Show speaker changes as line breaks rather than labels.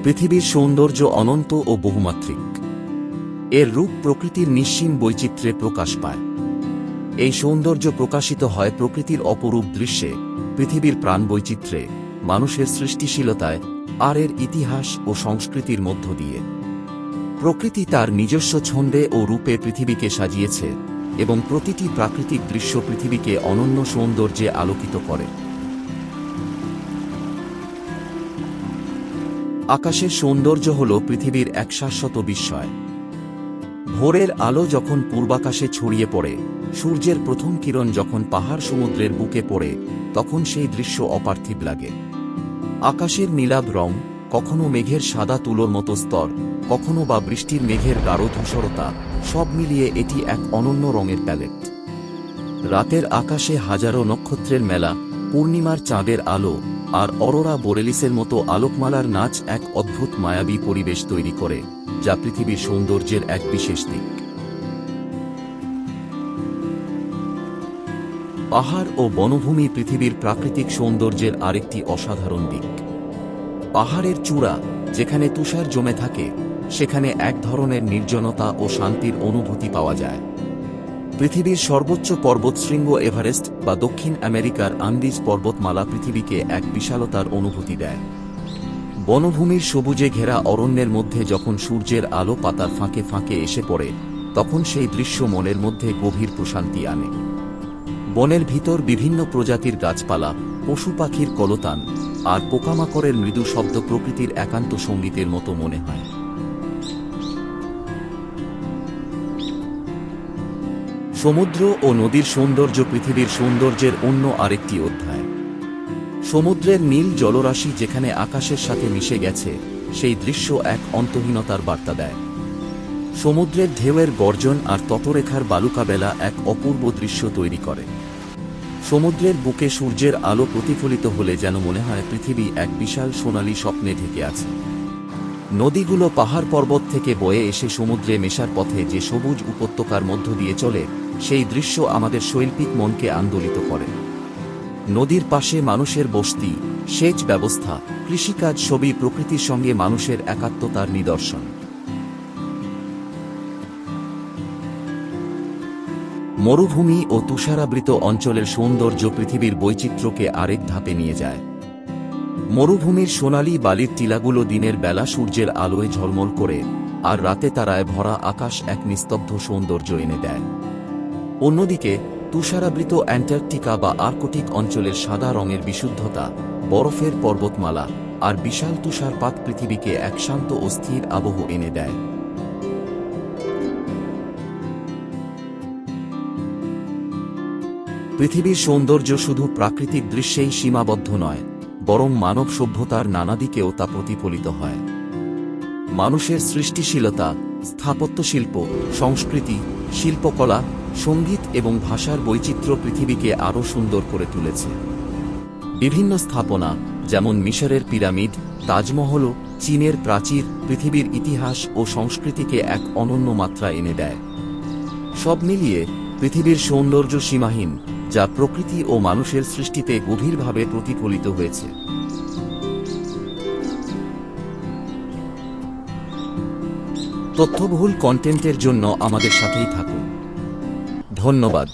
পৃথিবীর সৌন্দর্য অনন্ত ও বহুমাত্রিক। এর রূপ প্রকৃতির নিঃসীম বৈচিত্র্যে প্রকাশ পায়। এই সৌন্দর্য প্রকাশিত হয় প্রকৃতির অপরূপ দৃশ্যে, পৃথিবীর প্রাণবৈচিত্র্যে, মানুষের সৃষ্টিশীলতায়, আর এর ইতিহাস ও সংস্কৃতির মধ্য দিয়ে। প্রকৃতি তার নিজস্ব ছন্দে ও রূপে পৃথিবীকে সাজিয়েছে, এবং প্রতিটি প্রাকৃতিক দৃশ্য পৃথিবীকে অনন্য সৌন্দর্যে আলোকিত করে। আকাশের সৌন্দর্য হল পৃথিবীর এক শাশ্বত বিস্ময়। ভোরের আলো যখন পূর্বাকাশে ছড়িয়ে পড়ে, সূর্যের প্রথম কিরণ যখন পাহাড় সমুদ্রের বুকে পড়ে, তখন সেই দৃশ্য অপার্থিব লাগে। আকাশের নীলাভ রং, কখনো মেঘের সাদা তুলোর মতো স্তর, কখনো বা বৃষ্টির মেঘের গাঢ় ধূসরতা, সব মিলিয়ে এটি এক অনন্য রঙের প্যালেট। রাতের আকাশে হাজারো নক্ষত্রের মেলা, পূর্ণিমার চাঁদের আলো, আর অরোরা বোরেলিসের মতো আলোকমালার নাচ এক অদ্ভুত মায়াবী পরিবেশ তৈরি করে, যা পৃথিবীর সৌন্দর্যের এক বিশেষ দিক। পাহাড় ও বনভূমি পৃথিবীর প্রাকৃতিক সৌন্দর্যের আরেকটি অসাধারণ দিক। পাহাড়ের চূড়া, যেখানে তুষার জমে থাকে, সেখানে এক ধরনের নির্জনতা ও শান্তির অনুভূতি পাওয়া যায়। পৃথিবীর সর্বোচ্চ পর্বতশৃঙ্গ এভারেস্ট বা দক্ষিণ আমেরিকার আন্দিজ পর্বতমালা পৃথিবীকে এক বিশালতার অনুভূতি দেয়। বনভূমির সবুজে ঘেরা অরণ্যের মধ্যে যখন সূর্যের আলো পাতার ফাঁকে ফাঁকে এসে পড়ে, তখন সেই দৃশ্য মনের মধ্যে গভীর প্রশান্তি আনে। বনের ভিতর বিভিন্ন প্রজাতির গাছপালা, পশু পাখির কলতান, আর পোকামাকড়ের মৃদু শব্দ প্রকৃতির একান্ত সঙ্গীতের মতো মনে হয়। সমুদ্র ও নদীর সৌন্দর্য পৃথিবীর সৌন্দর্যের অন্য আরেকটি অধ্যায়। সমুদ্রের নীল জলরাশি যেখানে আকাশের সাথে মিশে গেছে, সেই দৃশ্য এক অন্তহীনতার বার্তা দেয়। সমুদ্রের ঢেউয়ের গর্জন আর তটরেখার বালুকাবেলা এক অপূর্ব দৃশ্য তৈরি করে। সমুদ্রের বুকে সূর্যের আলো প্রতিফলিত হলে যেন মনে হয় পৃথিবী এক বিশাল সোনালী স্বপ্নে ঢেকে আছে। নদীগুলো পাহাড় পর্বত থেকে বয়ে এসে সমুদ্রে মেশার পথে যে সবুজ উপত্যকার মধ্য দিয়ে চলে, সেই দৃশ্য আমাদের শৈল্পিক মনকে আন্দোলিত করে। নদীর পাশে মানুষের বসতি, সেচ ব্যবস্থা, কৃষিকাজ সবই প্রকৃতির সঙ্গে মানুষের একাত্মতার নিদর্শন। মরুভূমি ও তুষারাবৃত অঞ্চলের সৌন্দর্য পৃথিবীর বৈচিত্র্যকে আরেক ধাপে নিয়ে যায়। মরুভূমির সোনালী বালির টিলাগুলো দিনের বেলা সূর্যের আলোয় ঝলমল করে, আর রাতে তারায় ভরা আকাশ এক নিস্তব্ধ সৌন্দর্য এনে দেয়। অন্যদিকে তুষারাবৃত অ্যান্টার্কটিকা বা আর্কটিক অঞ্চলের সাদা রঙের বিশুদ্ধতা, বরফের পর্বতমালা, আর বিশাল তুষারপাত পৃথিবীকে এক শান্ত ও স্থির আবহ এনে দেয়। পৃথিবীর সৌন্দর্য শুধু প্রাকৃতিক দৃশ্যেই সীমাবদ্ধ নয়, বরং মানব সভ্যতার নানা দিকেও তা প্রতিফলিত হয়। মানুষের সৃষ্টিশীলতা, স্থাপত্যশিল্প, সংস্কৃতি, শিল্পকলা, সঙ্গীত এবং ভাষার বৈচিত্র্য পৃথিবীকে আরও সুন্দর করে তুলেছে। বিভিন্ন স্থাপনা, যেমন মিশরের পিরামিড, তাজমহল, চীনের প্রাচীর, পৃথিবীর ইতিহাস ও সংস্কৃতিকে এক অনন্য মাত্রা এনে দেয়। সব মিলিয়ে পৃথিবীর সৌন্দর্য সীমাহীন, যা প্রকৃতি ও মানুষের সৃষ্টিতে গভীরভাবে প্রতিফলিত হয়েছে। তথ্যবহুল কন্টেন্টের জন্য আমাদের সাথেই থাকুন। ধন্যবাদ।